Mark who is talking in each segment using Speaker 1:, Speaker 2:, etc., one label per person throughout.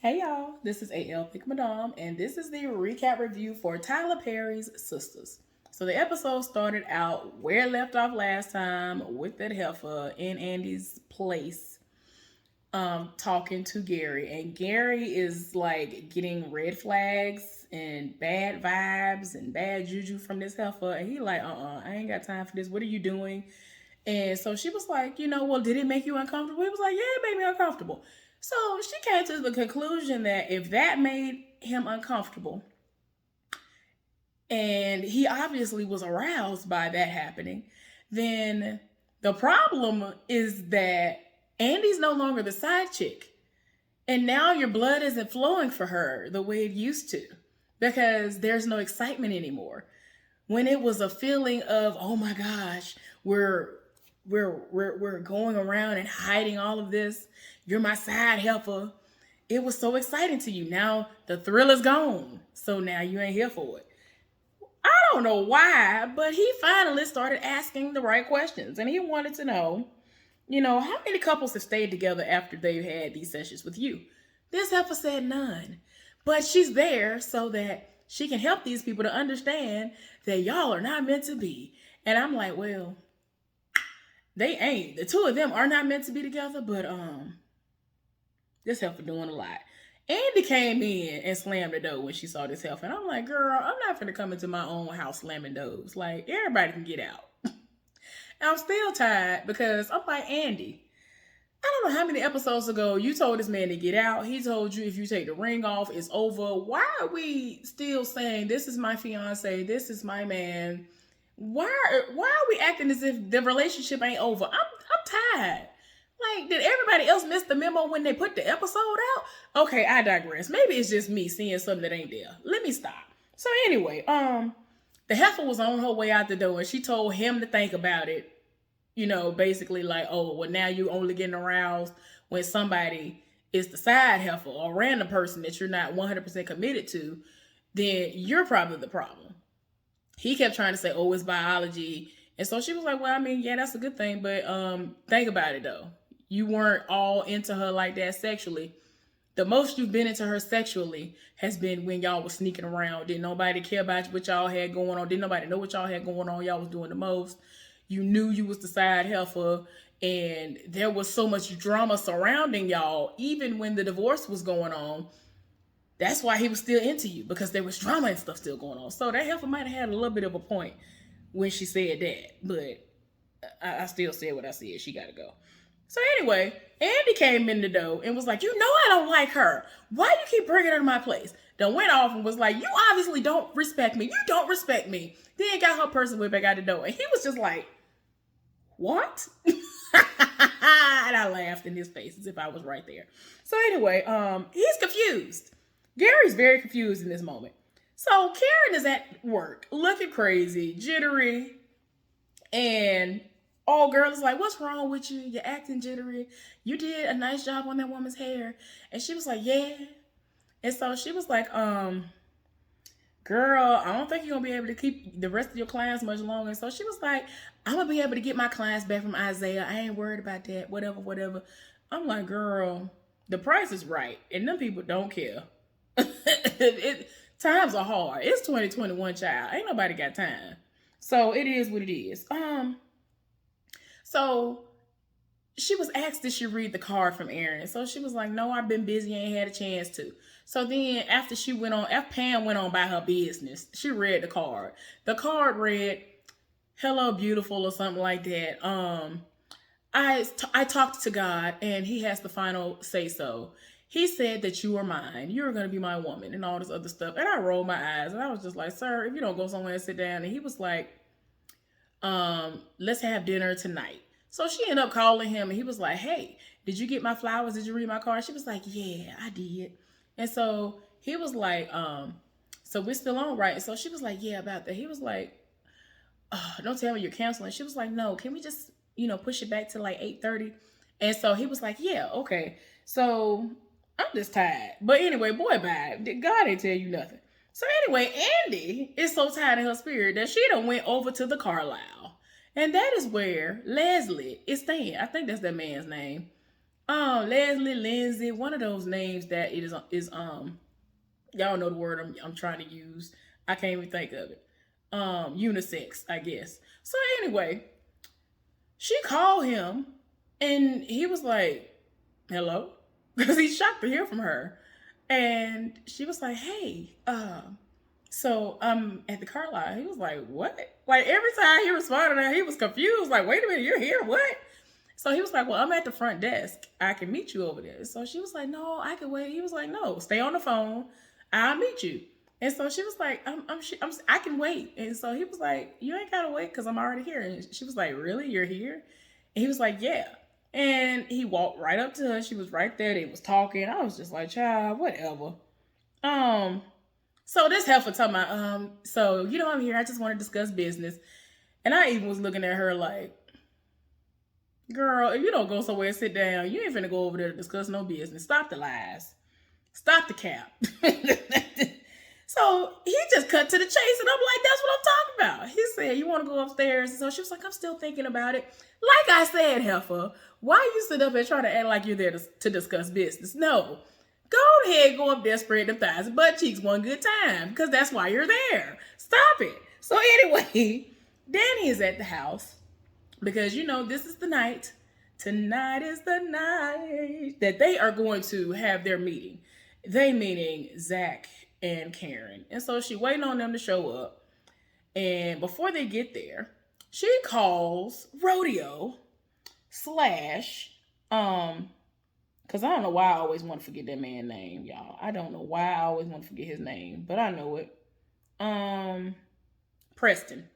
Speaker 1: Hey y'all, this is AL Pick Madame, and this is the recap review for Tyler Perry's Sistas. So the episode started out where it left off last time with that heifer in Andy's place, talking to Gary, and Gary is like getting red flags and bad vibes and bad juju from this heifer, and he like, I ain't got time for this. What are you doing? And so she was like, well, did it make you uncomfortable? He was like, yeah, it made me uncomfortable. So she came to the conclusion that if that made him uncomfortable, and he obviously was aroused by that happening, then the problem is that Andy's no longer the side chick. And now your blood isn't flowing for her the way it used to because there's no excitement anymore. When it was a feeling of, oh my gosh, we're going around and hiding all of this. You're my side helper. It was so exciting to you. Now the thrill is gone. So now you ain't here for it. I don't know why, but he finally started asking the right questions. And he wanted to know, how many couples have stayed together after they've had these sessions with you? This heifer said none. But she's there so that she can help these people to understand that y'all are not meant to be. And I'm like, well, they ain't. The two of them are not meant to be together, but this heifer doing a lot. Andy came in and slammed the door when she saw this heifer. And I'm like, girl, I'm not finna come into my own house slamming doors. Like, everybody can get out. And I'm still tired because I'm like, Andy, I don't know how many episodes ago you told this man to get out. He told you if you take the ring off, it's over. Why are we still saying this is my fiance, this is my man? Why are we acting as if the relationship ain't over? I'm tired. Like, did everybody else miss the memo when they put the episode out? Okay, I digress. Maybe it's just me seeing something that ain't there. Let me stop. So anyway, the heifer was on her way out the door and she told him to think about it. Basically like, oh, well, now you only getting aroused when somebody is the side heifer or a random person that you're not 100% committed to, then you're probably the problem. He kept trying to say, oh, it's biology. And so she was like, well, I mean, yeah, that's a good thing. But think about it, though. You weren't all into her like that sexually. The most you've been into her sexually has been when y'all was sneaking around. Didn't nobody care about what y'all had going on. Didn't nobody know what y'all had going on. Y'all was doing the most. You knew you was the side heifer. And there was so much drama surrounding y'all, even when the divorce was going on. That's why he was still into you, because there was drama and stuff still going on. So that heifer might have had a little bit of a point when she said that. But I still said what I said. She got to go. So anyway, Andy came in the door and was like, I don't like her. Why you keep bringing her to my place? Then went off and was like, you obviously don't respect me. You don't respect me. Then got her person went back out the door. And he was just like, what? And I laughed in his face as if I was right there. So anyway, he's confused. Gary's very confused in this moment. So Karen is at work looking crazy, jittery, and old girl is like, what's wrong with you? You're acting jittery. You did a nice job on that woman's hair. And she was like, yeah. And so she was like, girl, I don't think you're going to be able to keep the rest of your clients much longer. So she was like, I'm going to be able to get my clients back from Isaiah. I ain't worried about that. Whatever. I'm like, girl, the price is right. And them people don't care. Times are hard. It's 2021, child. Ain't nobody got time. So it is what it is. So she was asked, did she read the card from Aaron? So she was like, no, I've been busy, ain't had a chance to. So then after Pam went on by her business, she read the card. The card read, hello, beautiful, or something like that. I talked to God and he has the final say so. He said that you are mine. You're going to be my woman and all this other stuff. And I rolled my eyes and I was just like, sir, if you don't go somewhere and sit down. And he was like, let's have dinner tonight. So she ended up calling him and he was like, hey, did you get my flowers? Did you read my card? She was like, yeah, I did. And so he was like, so we're still on, right? And so she was like, yeah, about that. He was like, oh, don't tell me you're canceling. She was like, no, can we just, push it back to like 8:30? And so he was like, yeah, okay. So I'm just tired. But anyway, boy, bye. God didn't tell you nothing. So anyway, Andy is so tired in her spirit that she done went over to the Carlisle. And that is where Leslie is staying. I think that's that man's name. Leslie, Lindsay, one of those names that it is y'all know the word I'm trying to use. I can't even think of it. Unisex, I guess. So anyway, she called him and he was like, hello? Because he's shocked to hear from her. And she was like, hey, so at the car lot. He was like, what? Like every time he responded, he was confused. Like, wait a minute, you're here? What? So he was like, well, I'm at the front desk. I can meet you over there. So she was like, no, I can wait. He was like, no, stay on the phone. I'll meet you. And so she was like, I can wait. And so he was like, you ain't gotta wait because I'm already here. And she was like, really? You're here? And he was like, yeah. And he walked right up to her. She was right there. They was talking. I was just like, child, whatever. So this heifer talking about, so you know I'm here. I just want to discuss business. And I even was looking at her like, girl, if you don't go somewhere and sit down, you ain't finna go over there to discuss no business. Stop the lies. Stop the cap. So he just cut to the chase, and I'm like, that's what I'm talking about. He said, you want to go upstairs? And so she was like, I'm still thinking about it. Like I said, heifer, why you sit up and try to act like you're there to discuss business? No. Go ahead, go up there, spread them thighs and butt cheeks one good time, because that's why you're there. Stop it. So anyway, Danny is at the house because, you know, this is the night. Tonight is the night that they are going to have their meeting. They meaning Zach and Karen. And so she waiting on them to show up. And before they get there, she calls Rodeo slash, because I don't know why I always want to forget that man's name, y'all. I don't know why I always want to forget his name, but I know it. Preston.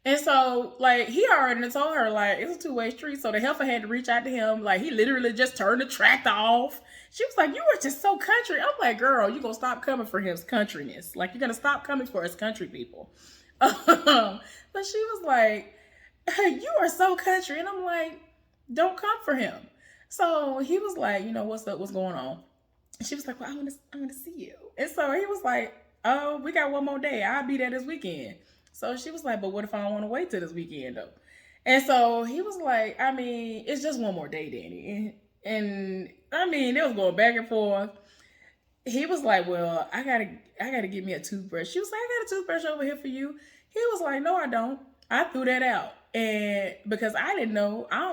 Speaker 1: And so, like, he already told her, like, it's a two-way street. So the heifer had to reach out to him. Like, he literally just turned the tractor off. She was like, you were just so country. I'm like, girl, you going to stop coming for his countryness. Like, you're going to stop coming for his country people. But she was like, you are so country. And I'm like, don't come for him. So he was like, you know, what's up? What's going on? And she was like, well, I want to see you. And so he was like, oh, we got one more day. I'll be there this weekend. So she was like, but what if I don't want to wait till this weekend, though? And so he was like, I mean, it's just one more day, Danny. And I mean, it was going back and forth. He was like, well, I gotta get me a toothbrush. She was like, I got a toothbrush over here for you. He was like, no, I don't. I threw that out. And because I don't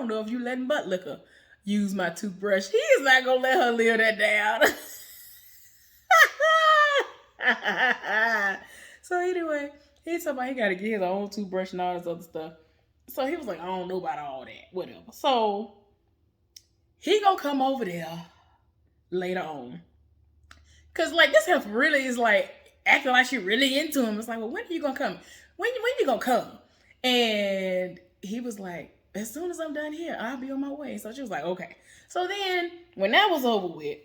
Speaker 1: know if you letting butt liquor use my toothbrush. He is not going to let her live that down. So anyway, he told me he got to get his own toothbrush and all this other stuff. So he was like, I don't know about all that. Whatever. So he gonna come over there later on. Because, like, this heifer really is, like, acting like she really into him. It's like, well, when are you gonna come? When you gonna come? And he was like, as soon as I'm done here, I'll be on my way. So she was like, okay. So then, when that was over with,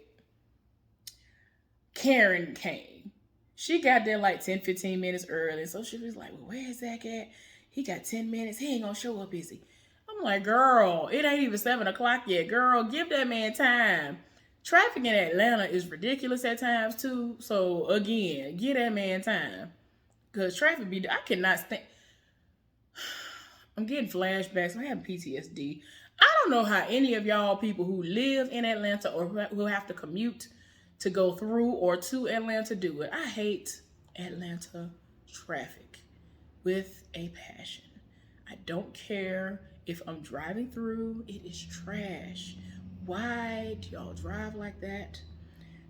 Speaker 1: Karen came. She got there like 10, 15 minutes early. So she was like, well, where is Zach at? He got 10 minutes. He ain't gonna show up, is he? I'm like, girl, it ain't even 7 o'clock yet. Girl, give that man time. Traffic in Atlanta is ridiculous at times, too. So, again, give that man time. Because traffic I cannot stand. I'm getting flashbacks. I have PTSD. I don't know how any of y'all people who live in Atlanta or who have to commute to go through or to Atlanta do it. I hate Atlanta traffic with a passion. I don't care if I'm driving through. It is trash. Why do y'all drive like that?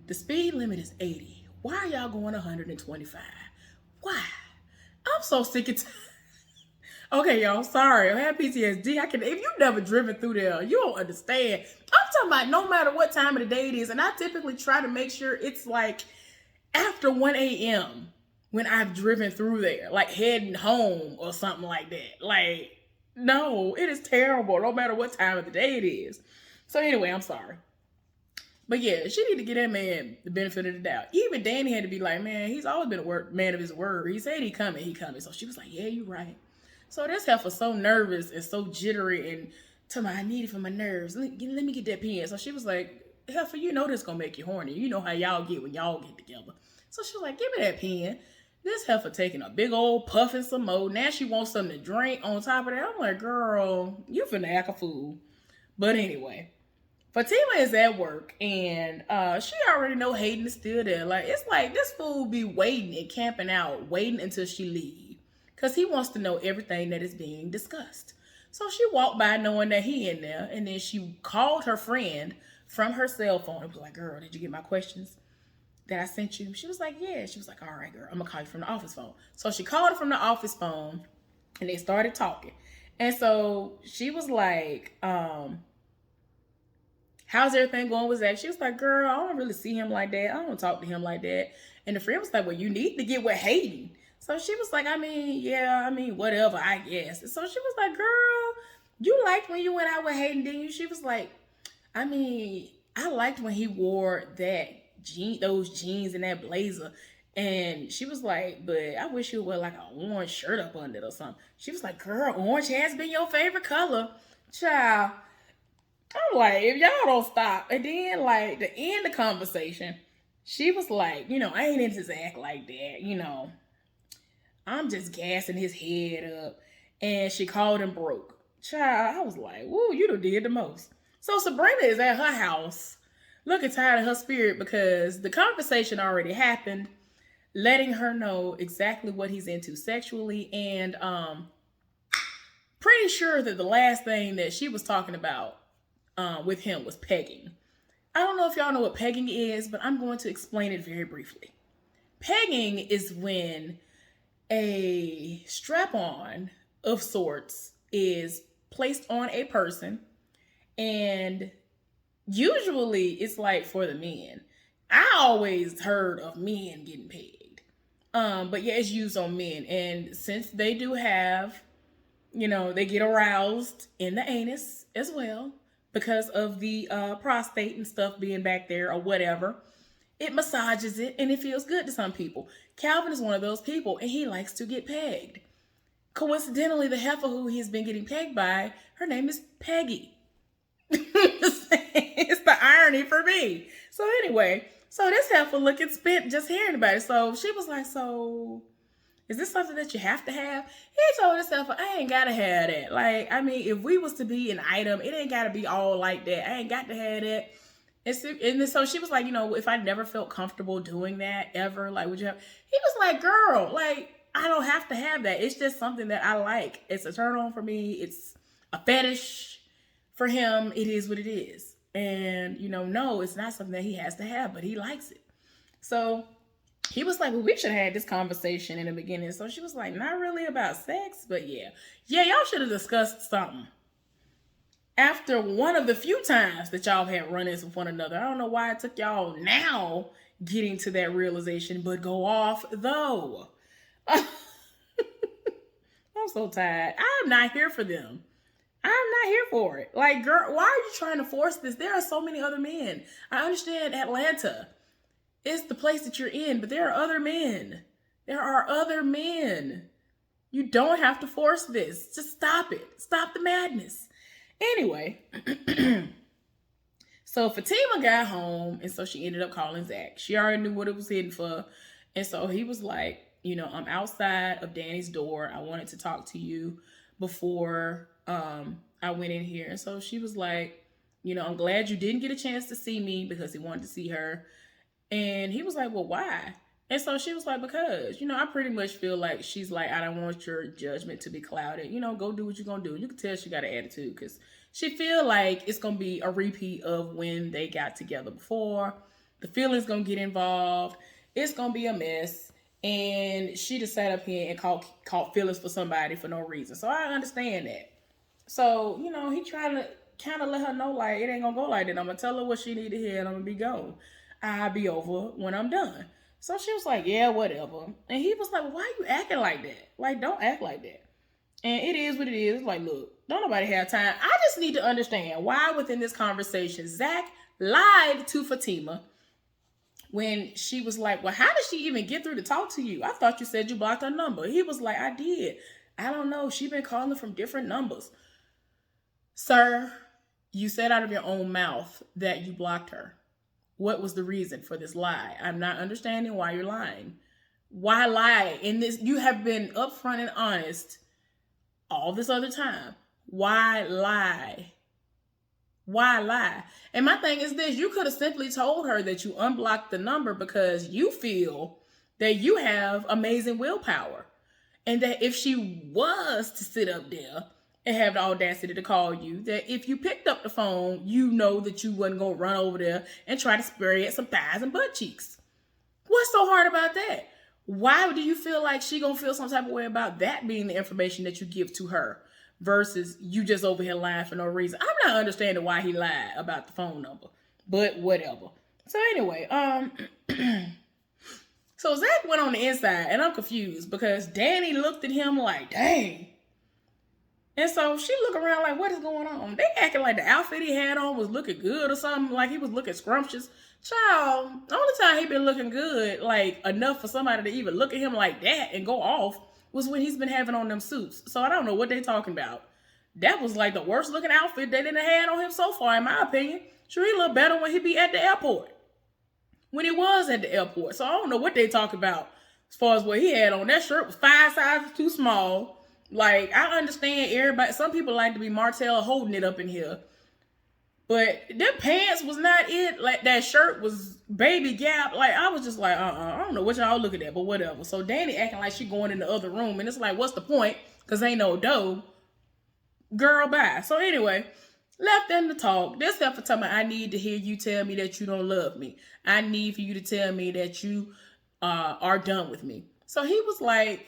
Speaker 1: The speed limit is 80. Why are y'all going 125? Why? I'm so sick of Okay, y'all, sorry. I have PTSD. If you've never driven through there, you don't understand. I'm talking about no matter what time of the day it is, and I typically try to make sure it's like after 1 a.m. when I've driven through there, like heading home or something like that. Like, no, it is terrible no matter what time of the day it is. So anyway, I'm sorry. But yeah, she need to get that man the benefit of the doubt. Even Danny had to be like, man, he's always been a man of his word. He said he coming. So she was like, yeah, you're right. So this heifer was so nervous and so jittery and told me, I need it for my nerves. Let me get that pen. So she was like, heifer, you know this gonna make you horny. You know how y'all get when y'all get together. So she was like, give me that pen. This heifer taking a big old puff and some more. Now she wants something to drink on top of that. I'm like, girl, you finna act a fool. But anyway, Fatima is at work, and she already know Hayden is still there. Like, it's like this fool be waiting and camping out, waiting until she leave, cause he wants to know everything that is being discussed. So she walked by knowing that he in there, and then she called her friend from her cell phone. It was like, "Girl, did you get my questions that I sent you?" She was like, "Yeah." She was like, "All right, girl, I'm gonna call you from the office phone." So she called her from the office phone, and they started talking. And so she was like, "How's everything going with Zach?" She was like, "Girl, I don't really see him like that. I don't talk to him like that." And the friend was like, "Well, you need to get with Hayden." So she was like, "Yeah, whatever, I guess." And so she was like, "Girl, you liked when you went out with Hayden, didn't you?" She was like, I liked when he wore those jeans and that blazer." And she was like, "But I wish you would wear like an orange shirt up under it or something." She was like, "Girl, orange has been your favorite color." Child, I'm like, if y'all don't stop. And then, like, to end the conversation, she was like, "I ain't into Zach like that. I'm just gassing his head up." And she called him broke. Child, I was like, "Woo, you done did the most." So Sabrina is at her house looking tired of her spirit because the conversation already happened, letting her know exactly what he's into sexually, and pretty sure that the last thing that she was talking about with him was pegging. I don't know if y'all know what pegging is, but I'm going to explain it very briefly. Pegging is when a strap on of sorts is placed on a person, and usually it's like for the men. I always heard of men getting pegged. But yeah, it's used on men. And since they do have, they get aroused in the anus as well because of the prostate and stuff being back there or whatever. It massages it and it feels good to some people. Calvin is one of those people, and he likes to get pegged. Coincidentally, the heifer who he's been getting pegged by, her name is Peggy. It's the irony for me. So anyway, so this heifer looking spent just hearing about it. So she was like, "So is this something that you have to have?" He told himself, "I ain't gotta have that. Like, if we was to be an item, it ain't gotta be all like that. And ain't got to have that." And so she was like, "If I never felt comfortable doing that ever, like, would you have?" He was like, "Girl, like, I don't have to have that. It's just something that I like. It's a turn on for me. It's a fetish for him. It is what it is." And, no, it's not something that he has to have, but he likes it. So he was like, "Well, we should have had this conversation in the beginning." So she was like, "Not really about sex, but yeah. Yeah, y'all should have discussed something after one of the few times that y'all had run-ins with one another. I don't know why it took y'all now getting to that realization, but go off though." I'm so tired. I'm not here for them. I'm not here for it. Like, girl, why are you trying to force this? There are so many other men. I understand Atlanta. It's the place that you're in, but there are other men. There are other men. You don't have to force this. Just stop it. Stop the madness. Anyway, so Fatima got home, and so she ended up calling Zach. She already knew what it was heading for. And so he was like, "I'm outside of Danny's door. I wanted to talk to you before I went in here." And so she was like, "I'm glad you didn't get a chance to see me," because he wanted to see her. And he was like, "Well, why?" And so she was like, "Because, I pretty much feel like," she's like, "I don't want your judgment to be clouded. Go do what you're going to do." You can tell she got an attitude because she feel like it's going to be a repeat of when they got together before. The feelings going to get involved. It's going to be a mess. And she just sat up here and caught feelings for somebody for no reason. So I understand that. So, he trying to kind of let her know, like, it ain't going to go like that. I'm going to tell her what she need to hear, and I'm going to be gone. I'll be over when I'm done. So she was like, "Yeah, whatever." And he was like, "Well, why are you acting like that? Like, don't act like that." And it is what it is. Like, look, don't nobody have time. I just need to understand why within this conversation, Zach lied to Fatima when she was like, "Well, how did she even get through to talk to you? I thought you said you blocked her number." He was like, "I did. I don't know. She been calling from different numbers." Sir, you said out of your own mouth that you blocked her. What was the reason for this lie? I'm not understanding why you're lying. Why lie? In this, you have been upfront and honest all this other time. Why lie? Why lie? And my thing is this, you could have simply told her that you unblocked the number because you feel that you have amazing willpower. And that if she was to sit up there and have the audacity to call you, that if you picked up the phone, you know that you wasn't going to run over there and try to spray at some thighs and butt cheeks. What's so hard about that? Why do you feel like she gonna feel some type of way about that being the information that you give to her versus you just over here lying for no reason? I'm not understanding why he lied about the phone number, but whatever. So anyway, so Zach went on the inside, and I'm confused because Danny looked at him like, dang. And so she looked around like, what is going on? They acting like the outfit he had on was looking good or something, like he was looking scrumptious. Child, the only time he been looking good, like enough for somebody to even look at him like that and go off, was when he's been having on them suits. So I don't know what they talking about. That was like the worst looking outfit they didn't have on him so far, in my opinion. Sure, he looked better when he be at the airport. When he was at the airport. So I don't know what they talk about as far as what he had on. That shirt was 5 sizes too small. Like, I understand everybody. Some people like to be Martell holding it up in here. But their pants was not it. Like, that shirt was baby gap. Like, I was just like, I don't know what y'all looking at, but whatever. So Danny acting like she going in the other room. And it's like, what's the point? Because ain't no dough. Girl, bye. So anyway, left them to talk. This heifer told me, I need to hear you tell me that you don't love me. I need for you to tell me that you are done with me. So he was like,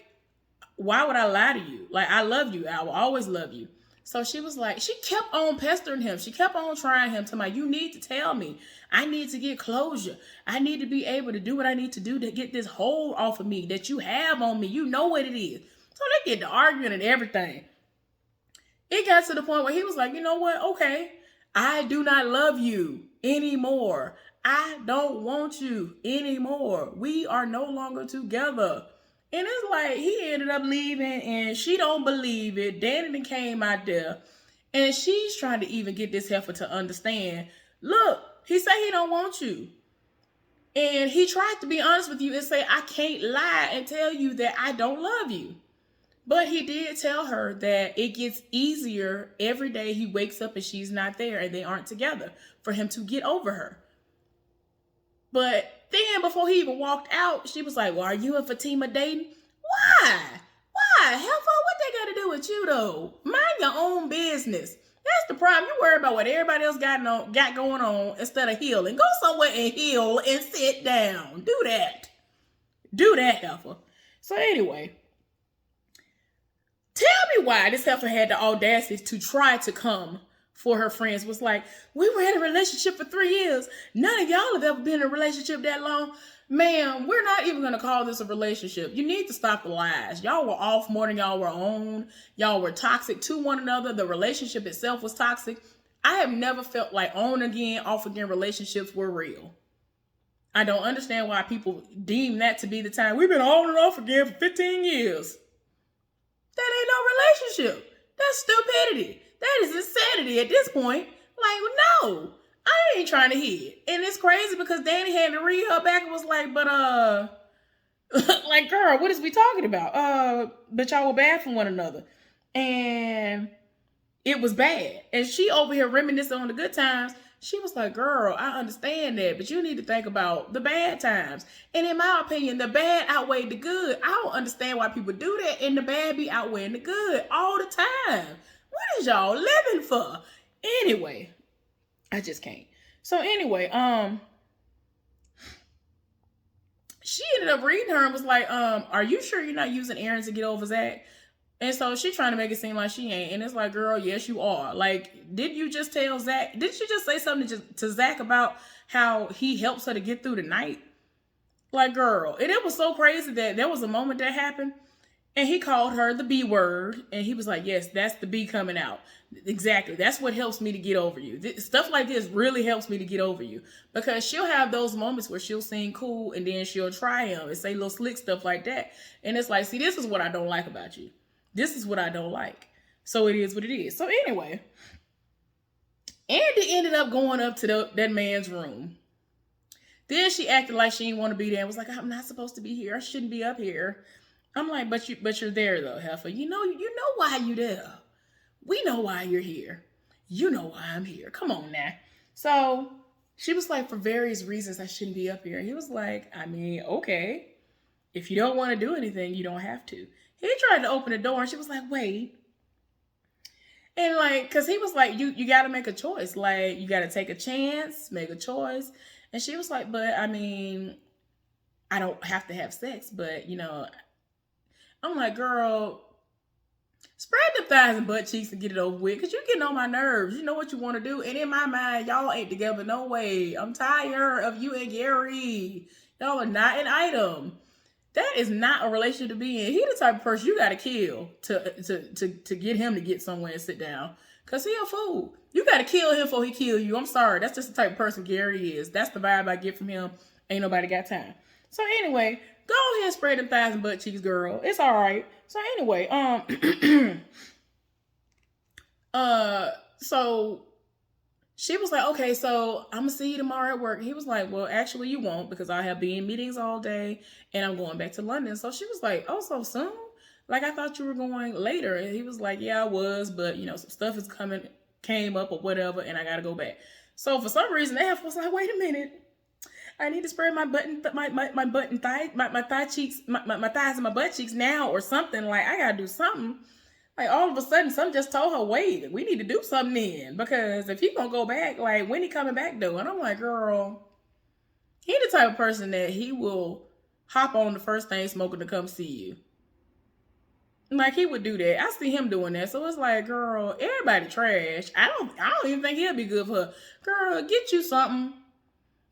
Speaker 1: why would I lie to you? Like, I love you. I will always love you. So she was like, she kept on pestering him. She kept on trying him to you need to tell me. I need to get closure. I need to be able to do what I need to do to get this hold off of me that you have on me. You know what it is. So they get to arguing and everything. It got to the point where he was like, you know what? Okay, I do not love you anymore. I don't want you anymore. We are no longer together. And it's like he ended up leaving and she don't believe it. Danny came out there and she's trying to even get this heifer to understand. Look, he said he don't want you. And he tried to be honest with you and say, I can't lie and tell you that I don't love you. But he did tell her that it gets easier every day he wakes up and she's not there and they aren't together for him to get over her. But then before he even walked out, she was like, well, are you and Fatima dating? Why? Why? Heifer, what they got to do with you, though? Mind your own business. That's the problem. You worry about what everybody else got going on instead of healing. Go somewhere and heal and sit down. Do that. Do that, heifer. So anyway, tell me why this heifer had the audacity to try to come for her friends. Was like, we were in a relationship for 3 years. None of y'all have ever been in a relationship that long. Ma'am, we're not even going to call this a relationship. You need to stop the lies. Y'all were off more than y'all were on. Y'all were toxic to one another. The relationship itself was toxic. I have never felt like on again, off again relationships were real. I don't understand why people deem that to be the time. We've been on and off again for 15 years. That ain't no relationship. That's stupidity. That is insanity at this point. Like, no, I ain't trying to hear it. And it's crazy because Danny had to read her back and was like, but, like, girl, what is we talking about? But y'all were bad for one another. And it was bad. And she over here reminiscing on the good times. She was like, girl, I understand that, but you need to think about the bad times. And in my opinion, the bad outweighed the good. I don't understand why people do that, and the bad be outweighing the good all the time. What is y'all living for? Anyway, I just can't. So anyway, she ended up reading her and was like, are you sure you're not using Aaron to get over Zach? And so she's trying to make it seem like she ain't. And it's like, girl, yes, you are. Like, did you just tell Zach? Did she just say something to Zach about how he helps her to get through the night? Like, girl. And it was so crazy that there was a moment that happened. And he called her the B word. And he was like, yes, that's the B coming out. Exactly. That's what helps me to get over you. Stuff like this really helps me to get over you. Because she'll have those moments where she'll seem cool. And then she'll try him and say little slick stuff like that. And it's like, see, this is what I don't like about you. This is what I don't like. So it is what it is. So anyway, Andy ended up going up to that man's room. Then she acted like she didn't want to be there and was like, I'm not supposed to be here. I shouldn't be up here. I'm like, but you're there though, heifer. You know why you're there. We know why you're here. You know why I'm here. Come on now. So she was like, for various reasons, I shouldn't be up here. And he was like, I mean, okay. If you don't want to do anything, you don't have to. He tried to open the door and she was like, wait. And like, cause he was like, you gotta make a choice. Like, you gotta take a chance, make a choice. And she was like, but I mean, I don't have to have sex, but I'm like, girl, spread the thighs and butt cheeks and get it over with. Cause you're getting on my nerves. You know what you want to do. And in my mind, y'all ain't together. No way. I'm tired of you and Gary. Y'all are not an item. That is not a relationship to be in. He the type of person you gotta kill to get him to get somewhere and sit down. Cause he a fool. You gotta kill him before he kill you. I'm sorry. That's just the type of person Gary is. That's the vibe I get from him. Ain't nobody got time. So anyway, go ahead and spread them thighs and butt cheeks, girl. It's all right. So anyway, so she was like, okay, so I'm gonna see you tomorrow at work. He was like, well, actually you won't, because I have been in meetings all day and I'm going back to London. So she was like, oh, so soon? Like, I thought you were going later. And he was like, yeah, I was, but some stuff came up or whatever, and I gotta go back. So for some reason, F was like, wait a minute. I need to spread my butt and my butt and thigh, my thigh cheeks, my thighs and my butt cheeks now or something. Like, I gotta do something. Like, all of a sudden, something just told her, wait, we need to do something then. Because if he gonna go back, like, when he coming back though? And I'm like, girl, he the type of person that he will hop on the first thing smoking to come see you. Like, he would do that. I see him doing that. So it's like, girl, everybody trash. I don't even think he'll be good for her. Girl, get you something.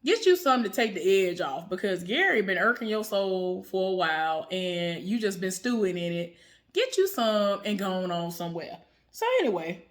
Speaker 1: Get you something to take the edge off, because Gary been irking your soul for a while and you just been stewing in it. Get you some and going on somewhere. So anyway,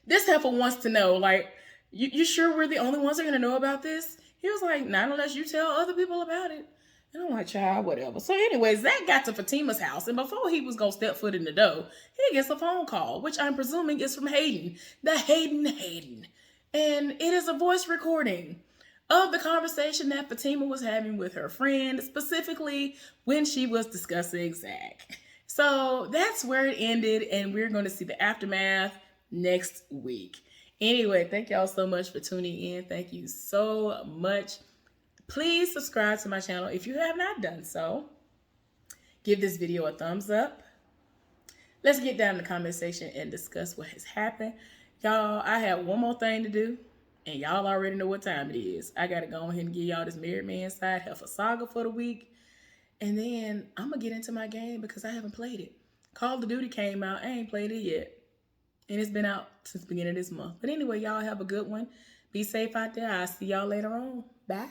Speaker 1: this heifer wants to know, like, you sure we're the only ones that are going to know about this? He was like, not unless you tell other people about it. And I'm like, child, whatever. So anyway, Zach got to Fatima's house, and before he was going to step foot in the door, he gets a phone call, which I'm presuming is from Hayden. The Hayden. And it is a voice recording of the conversation that Fatima was having with her friend, specifically when she was discussing Zach. So that's where it ended, and we're going to see the aftermath next week. Anyway, thank y'all so much for tuning in. Thank you so much. Please subscribe to my channel if you have not done so. Give this video a thumbs up. Let's get down in the comment section and discuss what has happened. Y'all, I have one more thing to do, and y'all already know what time it is. I got to go ahead and give y'all this Married Man Side Heifer Saga for the week, and then I'm going to get into my game because I haven't played it. Call of Duty came out. I ain't played it yet, and it's been out since the beginning of this month. But anyway, y'all have a good one. Be safe out there. I'll see y'all later on. Bye.